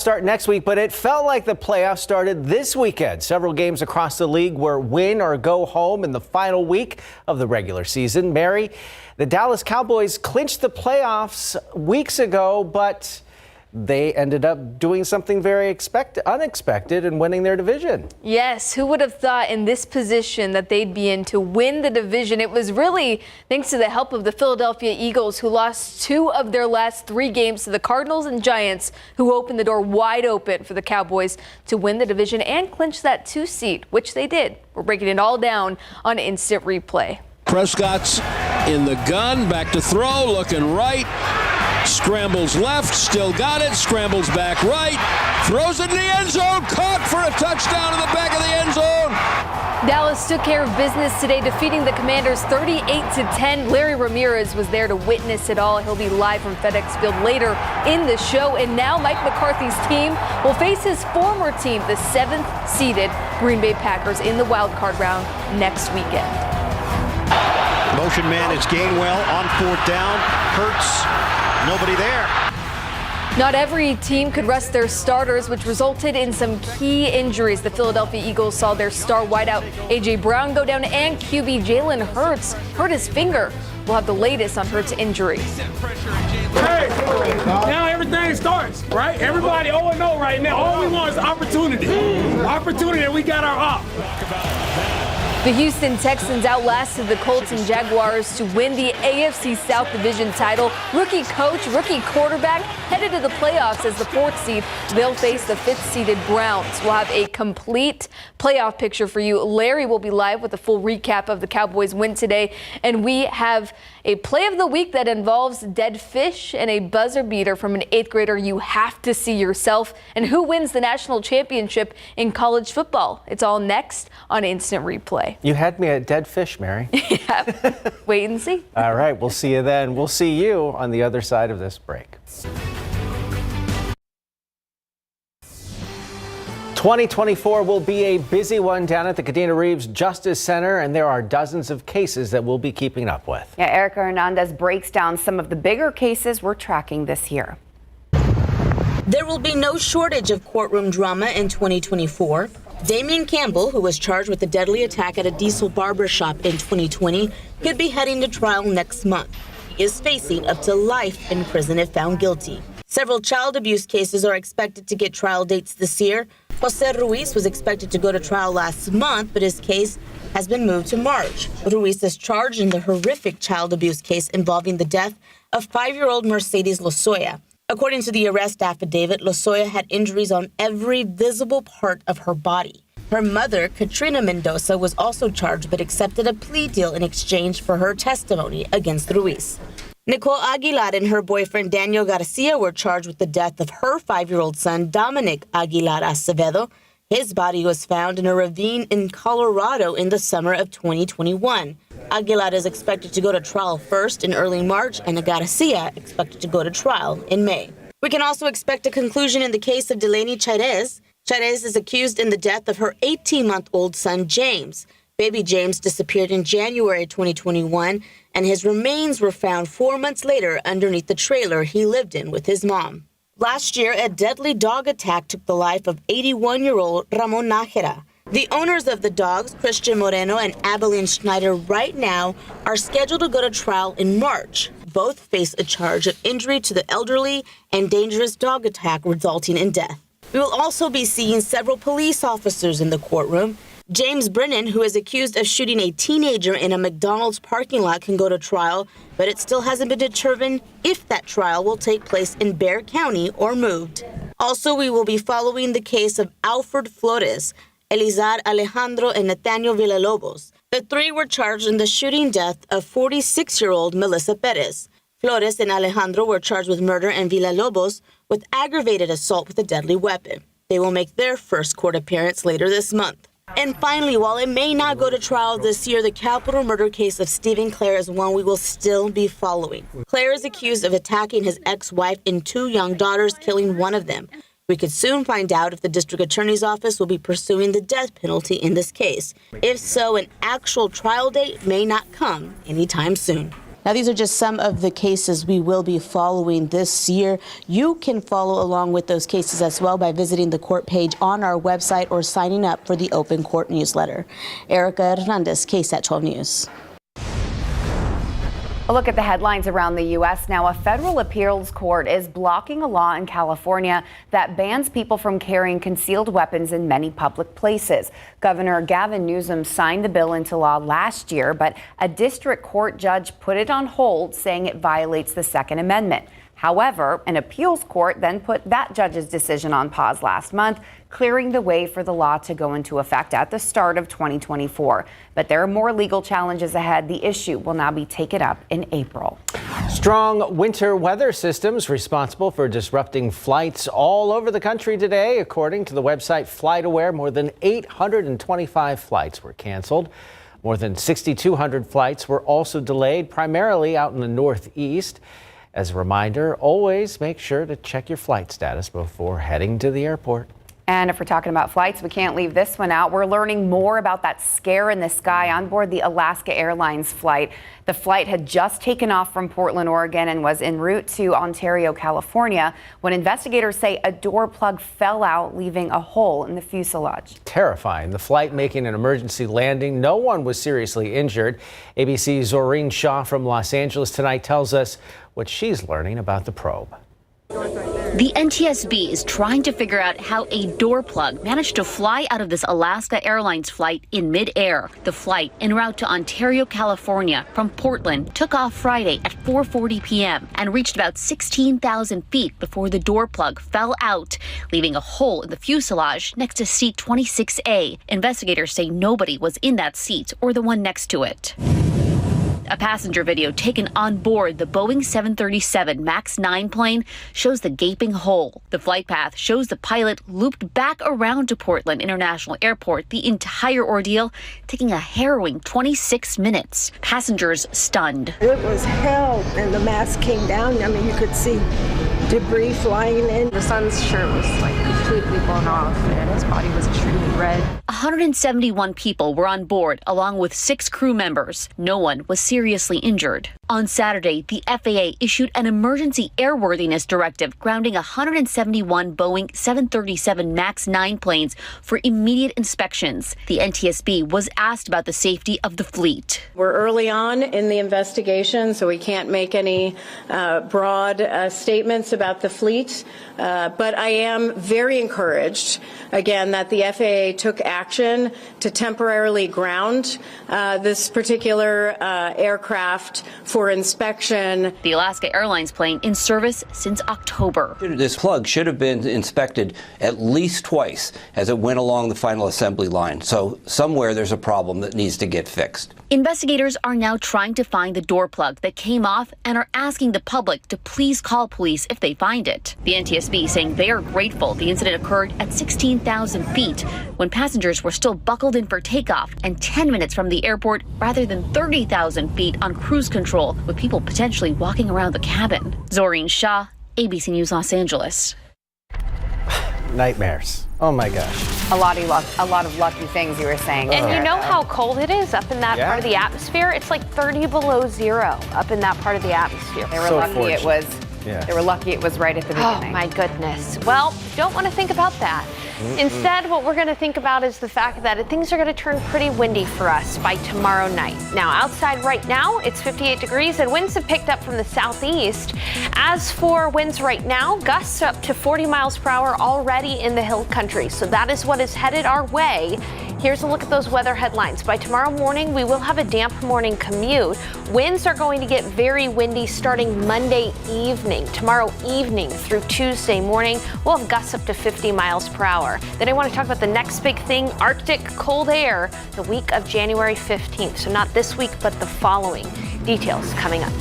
Start next week, but it felt like the playoffs started this weekend. Several games across the league were win or go home in the final week of the regular season. Mary, the Dallas Cowboys clinched the playoffs weeks ago, but they ended up doing something very unexpected and winning their division. Yes, who would have thought in this position that they'd be in to win the division? It was really thanks to the help of the Philadelphia Eagles, who lost 2 of their last 3 games to the Cardinals and Giants, who opened the door wide open for the Cowboys to win the division and clinch that 2 seed, which they did. We're breaking it all down on Instant Replay. Prescott's in the gun, back to throw, looking right. Scrambles left, still got it, scrambles back right, throws it in the end zone, caught for a touchdown in the back of the end zone. Dallas took care of business today, defeating the Commanders 38-10. Larry Ramirez was there to witness it all. He'll be live from FedEx Field later in the show. And now Mike McCarthy's team will face his former team, the 7th-seeded Green Bay Packers, in the wild card round next weekend. Motion man is Gainwell on 4th down. Hurts. Nobody there. Not every team could rest their starters, which resulted in some key injuries. The Philadelphia Eagles saw their star wideout A.J. Brown go down, and QB Jalen Hurts hurt his finger. We'll have the latest on Hurts' injury. Hey, now everything starts, right? Everybody 0-0 right now. All we want is opportunity. Opportunity, and we got our op. The Houston Texans outlasted the Colts and Jaguars to win the AFC South Division title. Rookie coach, rookie quarterback headed to the playoffs as the 4th seed. They'll face the 5th-seeded Browns. We'll have a complete playoff picture for you. Larry will be live with a full recap of the Cowboys' win today. And we have a play of the week that involves dead fish and a buzzer beater from an 8th grader you have to see yourself. And who wins the national championship in college football? It's all next on Instant Replay. You had me at dead fish, Mary. Yeah, wait and see. All right, we'll see you then. We'll see you on the other side of this break. 2024 will be a busy one down at the Kadena Reeves Justice Center, and there are dozens of cases that we'll be keeping up with. Yeah, Erica Hernandez breaks down some of the bigger cases we're tracking this year. There will be no shortage of courtroom drama in 2024. Damian Campbell, who was charged with the deadly attack at a Diesel barbershop in 2020, could be heading to trial next month. He is facing up to life in prison if found guilty. Several child abuse cases are expected to get trial dates this year. Jose Ruiz was expected to go to trial last month, but his case has been moved to March. Ruiz is charged in the horrific child abuse case involving the death of 5-year-old Mercedes Lozoya. According to the arrest affidavit, Lozoya had injuries on every visible part of her body. Her mother, Katrina Mendoza, was also charged but accepted a plea deal in exchange for her testimony against Ruiz. Nicole Aguilar and her boyfriend Daniel Garcia were charged with the death of her 5-year-old son, Dominic Aguilar Acevedo. His body was found in a ravine in Colorado in the summer of 2021. Aguilar is expected to go to trial first in early March, and Garcia expected to go to trial in May. We can also expect a conclusion in the case of Delaney Chairez. Chairez is accused in the death of her 18-month-old son, James. Baby James disappeared in January 2021, and his remains were found 4 months later underneath the trailer he lived in with his mom. Last year, a deadly dog attack took the life of 81-year-old Ramon Nájera. The owners of the dogs, Christian Moreno and Abilene Schneider, right now are scheduled to go to trial in March. Both face a charge of injury to the elderly and dangerous dog attack resulting in death. We will also be seeing several police officers in the courtroom. James Brennan, who is accused of shooting a teenager in a McDonald's parking lot, can go to trial, but it still hasn't been determined if that trial will take place in Bexar County or moved. Also, we will be following the case of Alfred Flores, Elizar Alejandro, and Nathaniel Villalobos. The 3 were charged in the shooting death of 46-year-old Melissa Perez. Flores and Alejandro were charged with murder, and Villalobos with aggravated assault with a deadly weapon. They will make their first court appearance later this month. And finally, while it may not go to trial this year, the capital murder case of Stephen Clare is one we will still be following. Clare is accused of attacking his ex-wife and 2 young daughters, killing one of them. We could soon find out if the district attorney's office will be pursuing the death penalty in this case. If so, an actual trial date may not come anytime soon. Now, these are just some of the cases we will be following this year. You can follow along with those cases as well by visiting the court page on our website or signing up for the Open Court newsletter. Erica Hernandez, KSAT 12 News. A look at the headlines around the U.S. now. A federal appeals court is blocking a law in California that bans people from carrying concealed weapons in many public places. Governor Gavin Newsom signed the bill into law last year, but a district court judge put it on hold, saying it violates the Second Amendment. However, an appeals court then put that judge's decision on pause last month, clearing the way for the law to go into effect at the start of 2024. But there are more legal challenges ahead. The issue will now be taken up in April. Strong winter weather systems responsible for disrupting flights all over the country today. According to the website FlightAware, more than 825 flights were canceled. More than 6,200 flights were also delayed, primarily out in the Northeast. As a reminder, always make sure to check your flight status before heading to the airport. And if we're talking about flights, we can't leave this one out. We're learning more about that scare in the sky on board the Alaska Airlines flight. The flight had just taken off from Portland, Oregon, and was en route to Ontario, California, when investigators say a door plug fell out, leaving a hole in the fuselage. Terrifying. The flight making an emergency landing. No one was seriously injured. ABC's Zoreen Shaw from Los Angeles tonight tells us what she's learning about the probe. The NTSB is trying to figure out how a door plug managed to fly out of this Alaska Airlines flight in midair. The flight, en route to Ontario, California, from Portland, took off Friday at 4:40 p.m. and reached about 16,000 feet before the door plug fell out, leaving a hole in the fuselage next to seat 26A. Investigators say nobody was in that seat or the one next to it. A passenger video taken on board the Boeing 737 MAX 9 plane shows the gaping hole. The flight path shows the pilot looped back around to Portland International Airport, the entire ordeal taking a harrowing 26 minutes. Passengers stunned. It was hell, and the mask came down. I mean, you could see debris flying in. The son's shirt was completely blown off, and his body was extremely red. 171 people were on board, along with 6 crew members. No one was seriously injured. On Saturday, the FAA issued an emergency airworthiness directive grounding 171 Boeing 737 MAX 9 planes for immediate inspections. The NTSB was asked about the safety of the fleet. We're early on in the investigation, so we can't make any broad statements about the fleet. But I am very encouraged, again, that the FAA took action to temporarily ground this particular aircraft for inspection. The Alaska Airlines plane in service since October. This plug should have been inspected at least twice as it went along the final assembly line. So somewhere there's a problem that needs to get fixed. Investigators are now trying to find the door plug that came off and are asking the public to please call police if they find it. The NTSB saying they are grateful the incident occurred at 16,000 feet when passengers were still buckled in for takeoff and 10 minutes from the airport rather than 30,000 feet on cruise control with people potentially walking around the cabin. Zoreen Shaw, ABC News Los Angeles. Nightmares. Oh my gosh. A lot of lucky things you were saying. And you know how cold it is up in that part of the atmosphere? It's like 30 below zero up in that part of the atmosphere. They were lucky it was. Yeah. They were lucky it was right at the beginning. Oh my goodness. Well, don't want to think about that. Instead, what we're going to think about is the fact that things are going to turn pretty windy for us by tomorrow night. Now, outside right now, it's 58 degrees and winds have picked up from the southeast. As for winds right now, gusts up to 40 miles per hour already in the hill country. So that is what is headed our way. Here's a look at those weather headlines. By tomorrow morning, we will have a damp morning commute. Winds are going to get very windy starting Monday evening. Tomorrow evening through Tuesday morning, we'll have gusts up to 50 miles per hour. Then I want to talk about the next big thing, Arctic cold air, the week of January 15th. So not this week, but the following. Details coming up.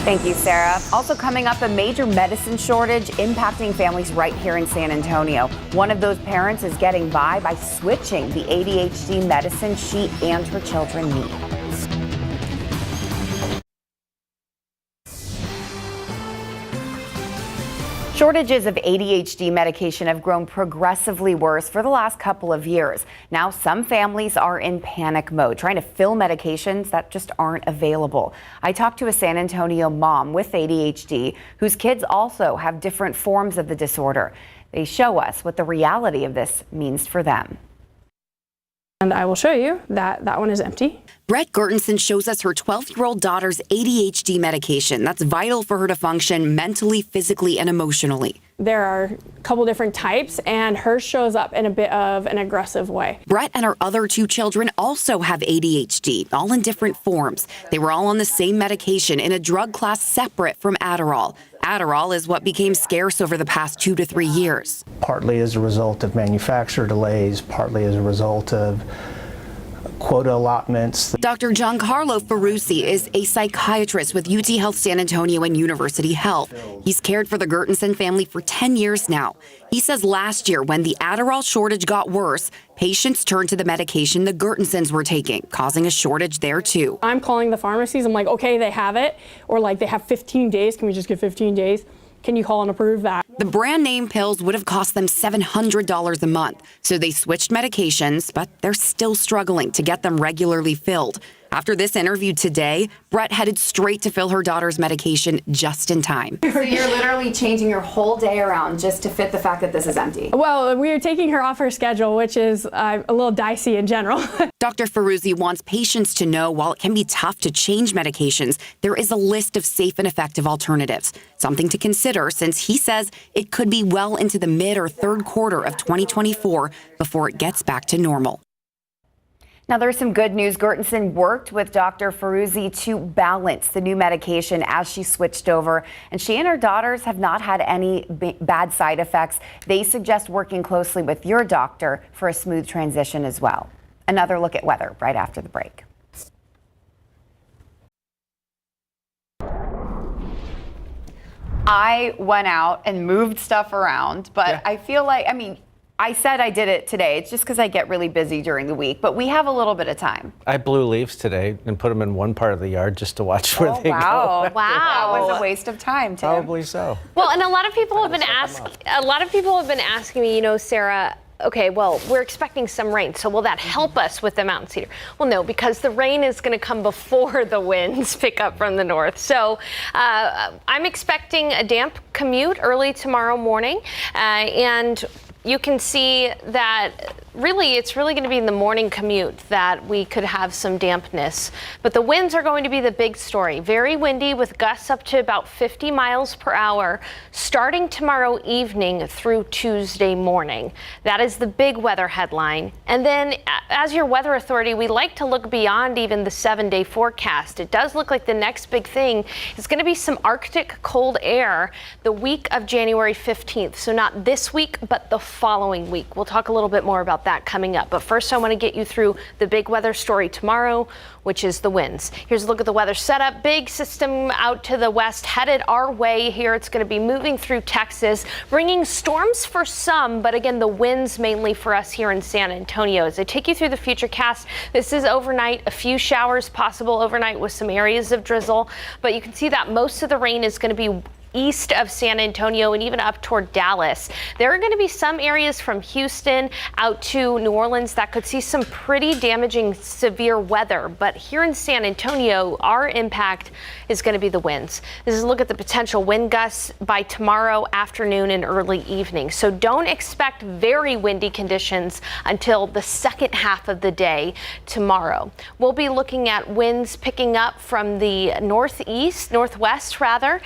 Thank you, Sarah. Also coming up, a major medicine shortage impacting families right here in San Antonio. One of those parents is getting by switching the ADHD medicine she and her children need. Shortages of ADHD medication have grown progressively worse for the last couple of years. Now, some families are in panic mode, trying to fill medications that just aren't available. I talked to a San Antonio mom with ADHD whose kids also have different forms of the disorder. They show us what the reality of this means for them. And I will show you that that one is empty. Brett Gertensen shows us her 12-year-old daughter's ADHD medication that's vital for her to function mentally, physically, and emotionally. There are a couple different types, and hers shows up in a bit of an aggressive way. Brett and her other 2 children also have ADHD, all in different forms. They were all on the same medication in a drug class separate from Adderall. Adderall is what became scarce over the past 2 to 3 years. Partly as a result of manufacturer delays, partly as a result of quota allotments. Dr. Giancarlo Ferrucci is a psychiatrist with UT Health San Antonio and University Health. He's cared for the Gertensen family for 10 years now. He says last year, when the Adderall shortage got worse, patients turned to the medication the Gertensens were taking, causing a shortage there too. I'm calling the pharmacies. I'm like, okay, they have it. Or like, they have 15 days. Can we just get 15 days? Can you call and approve that? The brand name pills would have cost them $700 a month. So they switched medications, but they're still struggling to get them regularly filled. After this interview today, Brett headed straight to fill her daughter's medication just in time. So you're literally changing your whole day around just to fit the fact that this is empty? Well, we are taking her off her schedule, which is a little dicey in general. Dr. Ferrucci wants patients to know while it can be tough to change medications, there is a list of safe and effective alternatives. Something to consider since he says it could be well into the mid or third quarter of 2024 before it gets back to normal. Now, there's some good news. Gertensen worked with Dr. Ferrucci to balance the new medication as she switched over, and she and her daughters have not had any bad side effects. They suggest working closely with your doctor for a smooth transition as well. Another look at weather right after the break. I went out and moved stuff around, but I feel like, I said I did it today. It's just because I get really busy during the week, but we have a little bit of time. I blew leaves today and put them in one part of the yard just to watch where they go. Wow. That was a waste of time, Tim. Probably so. Well, and a lot of people have been asking me, Sarah, okay, well, we're expecting some rain, so will that help us with the mountain cedar? Well, no, because the rain is going to come before the winds pick up from the north. So I'm expecting a damp commute early tomorrow morning, and you can see that it's really going to be in the morning commute that we could have some dampness. But the winds are going to be the big story. Very windy with gusts up to about 50 miles per hour starting tomorrow evening through Tuesday morning. That is the big weather headline. And then as your weather authority, we like to look beyond even the 7-day forecast. It does look like the next big thing is going to be some Arctic cold air the week of January 15th. So not this week, but the following week. We'll talk a little bit more about that coming up. But first, I want to get you through the big weather story tomorrow, which is the winds. Here's a look at the weather setup. Big system out to the west headed our way here. It's going to be moving through Texas, bringing storms for some, but again, the winds mainly for us here in San Antonio. As I take you through the futurecast, this is overnight, a few showers possible overnight with some areas of drizzle, but you can see that most of the rain is going to be east of San Antonio and even up toward Dallas. There are going to be some areas from Houston out to New Orleans that could see some pretty damaging severe weather. But here in San Antonio, our impact is going to be the winds. This is a look at the potential wind gusts by tomorrow afternoon and early evening. So don't expect very windy conditions until the second half of the day tomorrow. We'll be looking at winds picking up from the northwest rather,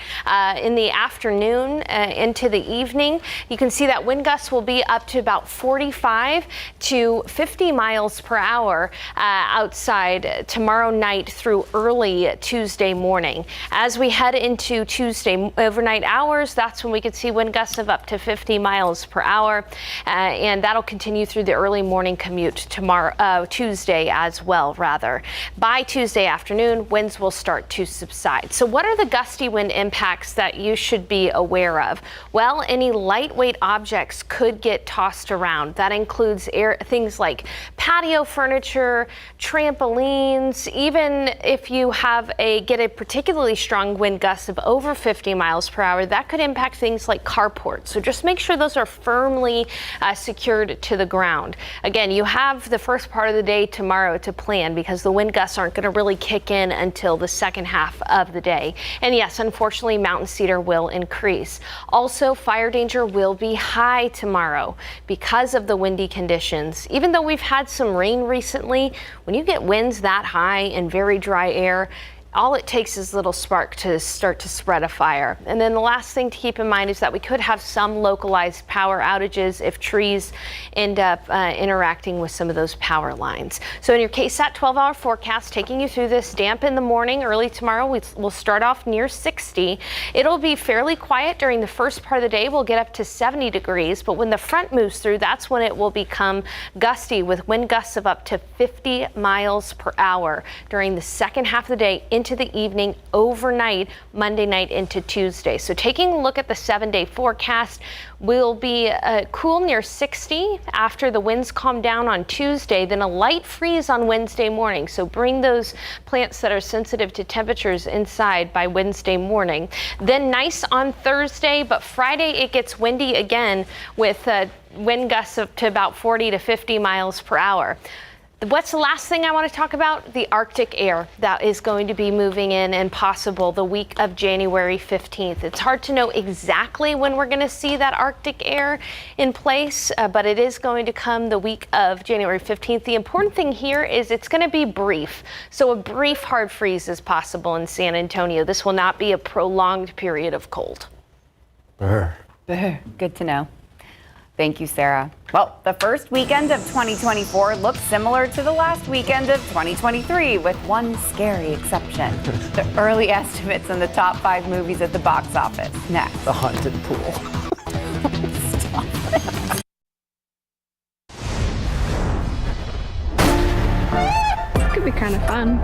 in the afternoon into the evening. You can see that wind gusts will be up to about 45 to 50 miles per hour outside tomorrow night through early Tuesday morning. As we head into Tuesday overnight hours, that's when we could see wind gusts of up to 50 miles per hour, and that'll continue through the early morning commute tomorrow, Tuesday as well, rather. By Tuesday afternoon, winds will start to subside. So what are the gusty wind impacts that you should be aware of? Well, any lightweight objects could get tossed around. That includes things like patio furniture, trampolines, even if you get a particularly strong wind gust of over 50 miles per hour, that could impact things like carports. So just make sure those are firmly secured to the ground. Again, you have the first part of the day tomorrow to plan because the wind gusts aren't going to really kick in until the second half of the day. And yes, unfortunately, mountain cedar will increase. Also, fire danger will be high tomorrow because of the windy conditions. Even though we've had some rain recently, when you get winds that high and very dry air, all it takes is a little spark to start to spread a fire. And then the last thing to keep in mind is that we could have some localized power outages if trees end up interacting with some of those power lines. So in your KSAT 12-hour forecast, taking you through this, damp in the morning, early tomorrow, we'll start off near 60. It'll be fairly quiet during the first part of the day. We'll get up to 70 degrees, but when the front moves through, that's when it will become gusty with wind gusts of up to 50 miles per hour during the second half of the day into the evening, overnight, Monday night into Tuesday. So taking a look at the 7-day forecast, we'll be cool near 60 after the winds calm down on Tuesday, then a light freeze on Wednesday morning. So bring those plants that are sensitive to temperatures inside by Wednesday morning. Then nice on Thursday, but Friday it gets windy again with wind gusts up to about 40 to 50 miles per hour. What's the last thing I want to talk about? The Arctic air that is going to be moving in and possible the week of January 15th. It's hard to know exactly when we're going to see that Arctic air in place, but it is going to come the week of January 15th. The important thing here is it's going to be brief. So a brief hard freeze is possible in San Antonio. This will not be a prolonged period of cold. Good to know. Thank you, Sarah. Well, the first weekend of 2024 looks similar to the last weekend of 2023, with one scary exception. The early estimates on the top 5 movies at the box office. Next. The Haunted Pool. Stop it. This could be kind of fun.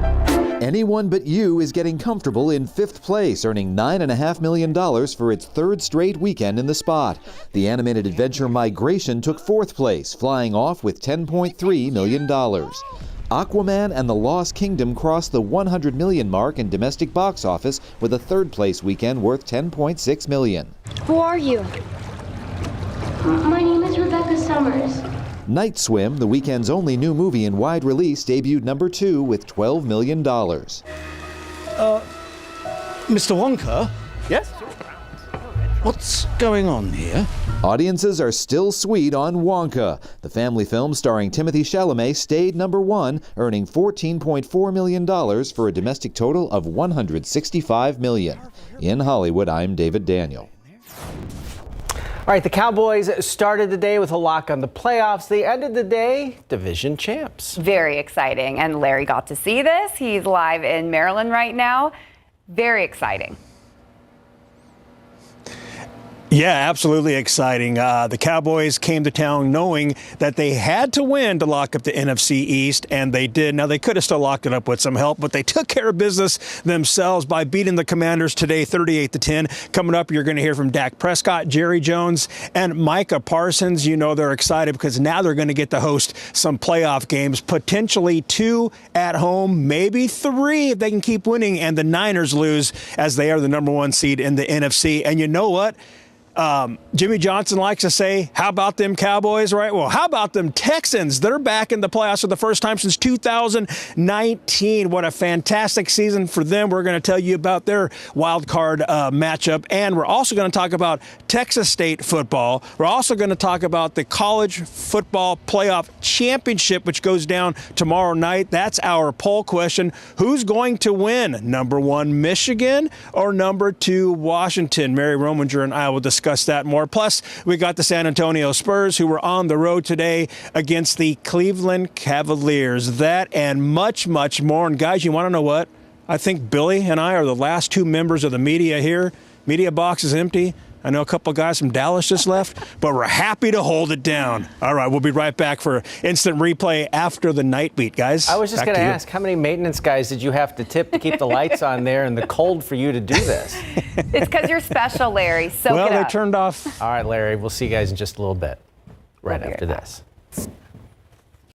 Anyone But You is getting comfortable in 5th place, earning $9.5 million for its 3rd straight weekend in the spot. The animated adventure Migration took 4th place, flying off with $10.3 million. Aquaman and the Lost Kingdom crossed the 100 million mark in domestic box office with a 3rd place weekend worth $10.6 million. Who are you? My name is Rebecca Summers. Night Swim, the weekend's only new movie in wide release, debuted number 2 with $12 million. Mr. Wonka? Yes? What's going on here? Audiences are still sweet on Wonka. The family film starring Timothée Chalamet stayed number 1, earning $14.4 million for a domestic total of $165 million. In Hollywood, I'm David Daniel. All right, the Cowboys started the day with a lock on the playoffs. They ended the day division champs. Very exciting. And Larry got to see this. He's live in Maryland right now. Very exciting. Yeah, absolutely exciting. The Cowboys came to town knowing that they had to win to lock up the NFC East, and they did. Now, they could have still locked it up with some help, but they took care of business themselves by beating the Commanders today 38-10. Coming up, you're going to hear from Dak Prescott, Jerry Jones, and Micah Parsons. You know they're excited because now they're going to get to host some playoff games, potentially 2 at home, maybe 3 if they can keep winning, and the Niners lose as they are the number 1 seed in the NFC. And you know what? Jimmy Johnson likes to say, how about them Cowboys, right? Well, how about them Texans? They're back in the playoffs for the first time since 2019. What a fantastic season for them. We're going to tell you about their wild card matchup, and we're also going to talk about Texas State football. We're also going to talk about the college football playoff championship, which goes down tomorrow night. That's our poll question. Who's going to win? Number 1, Michigan, or number 2, Washington? Mary Rominger and I will discuss that more. Plus, we got the San Antonio Spurs, who were on the road today against the Cleveland Cavaliers. That and much, much more. And guys, you want to know what? I think Billy and I are the last 2 members of the media here. Media box is empty. I know a couple of guys from Dallas just left, but we're happy to hold it down. All right, we'll be right back for instant replay after the Nightbeat, guys. I was just going to ask, how many maintenance guys did you have to tip to keep the lights on there in the cold for you to do this? It's because you're special, Larry. Soak it up. Well, they turned off. All right, Larry, we'll see you guys in just a little bit, right after this.